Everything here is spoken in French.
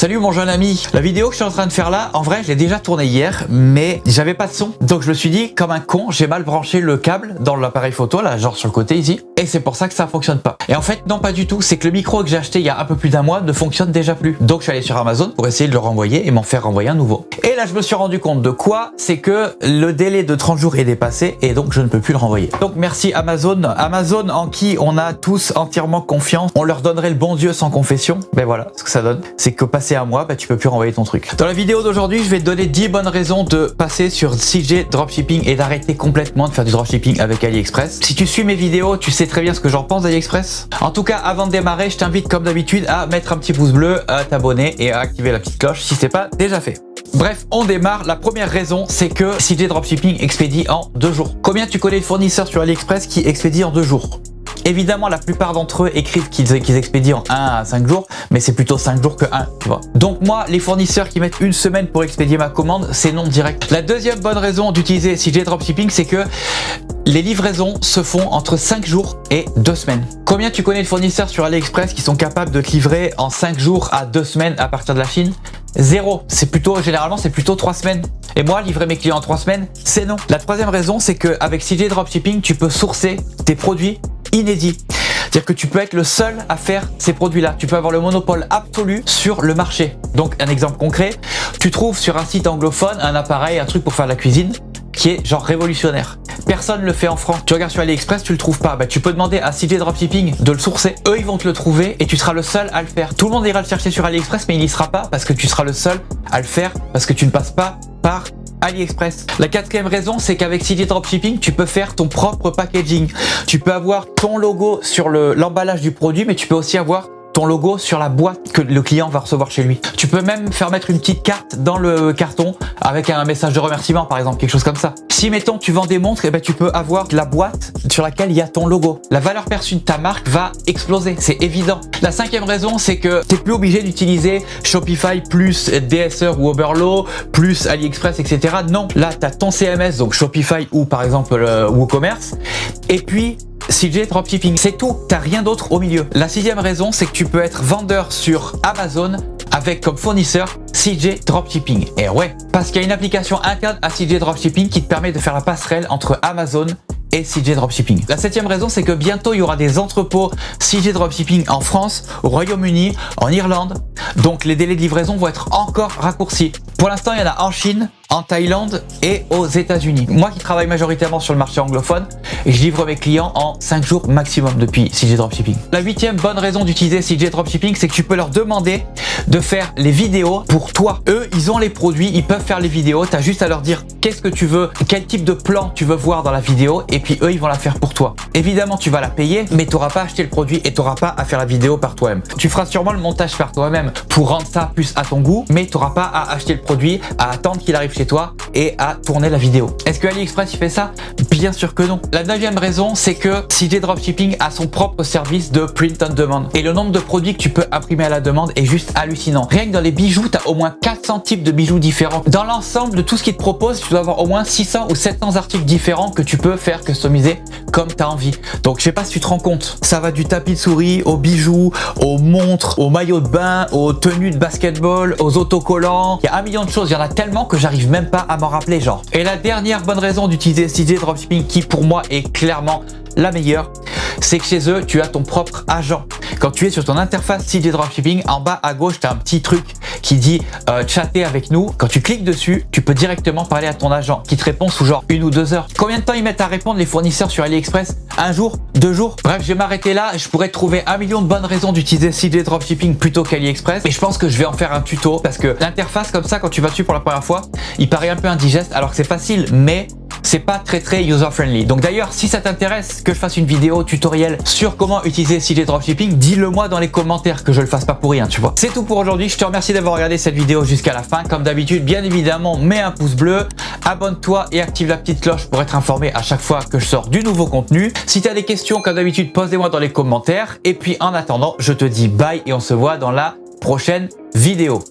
Salut mon jeune ami. La vidéo que je suis en train de faire là, en vrai je l'ai déjà tournée hier, mais j'avais pas de son. Donc je me suis dit, comme un con, j'ai mal branché le câble dans l'appareil photo, là, genre sur le côté ici. Et c'est pour ça que ça fonctionne pas. Et en fait, non pas du tout, c'est que le micro que j'ai acheté il y a un peu plus d'un mois ne fonctionne déjà plus. Donc je suis allé sur Amazon pour essayer de le renvoyer et m'en faire renvoyer un nouveau. Et là je me suis rendu compte de quoi? C'est que le délai de 30 jours est dépassé et donc je ne peux plus le renvoyer. Donc merci Amazon. Amazon en qui on a tous entièrement confiance. On leur donnerait le bon Dieu sans confession. Ben voilà ce que ça donne. C'est que passé un mois, tu peux plus renvoyer ton truc. Dans la vidéo d'aujourd'hui, je vais te donner 10 bonnes raisons de passer sur CJ Dropshipping et d'arrêter complètement de faire du dropshipping avec AliExpress. Si tu suis mes vidéos, tu sais très bien ce que j'en pense d'AliExpress. En tout cas, avant de démarrer, je t'invite comme d'habitude à mettre un petit pouce bleu, à t'abonner et à activer la petite cloche si c'est pas déjà fait. Bref, on démarre. La première raison, c'est que CJ Dropshipping expédie en 2 jours. Combien tu connais de fournisseurs sur AliExpress qui expédient en 2 jours? Évidemment, la plupart d'entre eux écrivent qu'ils expédient en 1 à 5 jours, mais c'est plutôt 5 jours que 1, tu vois. Donc moi, les fournisseurs qui mettent 1 semaine pour expédier ma commande, c'est non direct. La deuxième bonne raison d'utiliser CJ Dropshipping, c'est que les livraisons se font entre 5 jours et 2 semaines. Combien tu connais de fournisseurs sur AliExpress qui sont capables de te livrer en 5 jours à 2 semaines à partir de la Chine? Zéro. Généralement, c'est plutôt 3 semaines. Et moi, livrer mes clients en 3 semaines, c'est non. La troisième raison, c'est qu'avec CJ Dropshipping, tu peux sourcer tes produits inédits. C'est-à-dire que tu peux être le seul à faire ces produits-là. Tu peux avoir le monopole absolu sur le marché. Donc, un exemple concret, tu trouves sur un site anglophone un appareil, un truc pour faire la cuisine qui est genre révolutionnaire. Personne ne le fait en France. Tu regardes sur AliExpress, tu le trouves pas. Tu peux demander à CJ Dropshipping de le sourcer. Eux, ils vont te le trouver et tu seras le seul à le faire. Tout le monde ira le chercher sur AliExpress, mais il n'y sera pas parce que tu seras le seul à le faire parce que tu ne passes pas par AliExpress. La quatrième raison, c'est qu'avec CJ Dropshipping, tu peux faire ton propre packaging. Tu peux avoir ton logo sur l'emballage du produit, mais tu peux aussi avoir ton logo sur la boîte que le client va recevoir chez lui. Tu peux même faire mettre une petite carte dans le carton avec un message de remerciement, par exemple, quelque chose comme ça. Si, mettons, tu vends des montres, tu peux avoir la boîte sur laquelle il y a ton logo. La valeur perçue de ta marque va exploser, c'est évident. La cinquième raison, c'est que tu n'es plus obligé d'utiliser Shopify plus DSR ou Oberlo plus AliExpress, etc. Non, là, tu as ton CMS, donc Shopify ou par exemple WooCommerce, et puis CJ Dropshipping, c'est tout, t'as rien d'autre au milieu. La sixième raison, c'est que tu peux être vendeur sur Amazon avec comme fournisseur CJ Dropshipping. Et ouais, parce qu'il y a une application interne à CJ Dropshipping qui te permet de faire la passerelle entre Amazon et CJ Dropshipping. La septième raison, c'est que bientôt il y aura des entrepôts CJ Dropshipping en France, au Royaume-Uni, en Irlande. Donc les délais de livraison vont être encore raccourcis. Pour l'instant, il y en a en Chine, en Thaïlande et aux États-Unis. Moi qui travaille majoritairement sur le marché anglophone, je livre mes clients en 5 jours maximum depuis CJ Dropshipping. La huitième bonne raison d'utiliser CJ Dropshipping, c'est que tu peux leur demander de faire les vidéos pour toi. Eux, ils ont les produits, ils peuvent faire les vidéos. Tu as juste à leur dire qu'est-ce que tu veux, quel type de plan tu veux voir dans la vidéo et puis eux, ils vont la faire pour toi. Évidemment, tu vas la payer, mais tu n'auras pas acheté le produit et tu n'auras pas à faire la vidéo par toi-même. Tu feras sûrement le montage par toi-même pour rendre ça plus à ton goût, mais tu n'auras pas à acheter le produit, à attendre qu'il arrive chez toi et à tourner la vidéo. Est-ce que AliExpress il fait ça? Bien sûr que non. La neuvième raison, c'est que CJ Dropshipping a son propre service de print on demand. Et le nombre de produits que tu peux imprimer à la demande est juste hallucinant. Rien que dans les bijoux, tu as au moins 400 types de bijoux différents. Dans l'ensemble de tout ce qu'ils te proposent, tu dois avoir au moins 600 ou 700 articles différents que tu peux faire customiser comme tu as envie. Donc je sais pas si tu te rends compte, ça va du tapis de souris aux bijoux, aux montres, aux maillots de bain, aux tenues de basketball, aux autocollants. Il y a 1 million de choses, il y en a tellement que j'arrive même pas à m'en rappeler genre. Et la dernière bonne raison d'utiliser CJ Dropshipping qui pour moi est clairement la meilleure, c'est que chez eux, tu as ton propre agent. Quand tu es sur ton interface CJ Dropshipping, en bas à gauche, tu as un petit truc qui dit chatter avec nous. Quand tu cliques dessus, tu peux directement parler à ton agent qui te répond sous genre 1 ou 2 heures. Combien de temps ils mettent à répondre les fournisseurs sur AliExpress? 1 jour? 2 jours? Bref, je vais m'arrêter là. Je pourrais trouver 1 million de bonnes raisons d'utiliser CJ Dropshipping plutôt qu'AliExpress. Mais je pense que je vais en faire un tuto parce que l'interface comme ça, quand tu vas dessus pour la première fois, il paraît un peu indigeste alors que c'est facile, mais c'est pas très user-friendly. Donc d'ailleurs, si ça t'intéresse que je fasse une vidéo tutoriel sur comment utiliser CJ Dropshipping, dis-le moi dans les commentaires que je le fasse pas pour rien, tu vois. C'est tout pour aujourd'hui. Je te remercie d'avoir regardé cette vidéo jusqu'à la fin. Comme d'habitude, bien évidemment, mets un pouce bleu, abonne-toi et active la petite cloche pour être informé à chaque fois que je sors du nouveau contenu. Si tu as des questions, comme d'habitude, pose-les-moi dans les commentaires. Et puis en attendant, je te dis bye et on se voit dans la prochaine vidéo.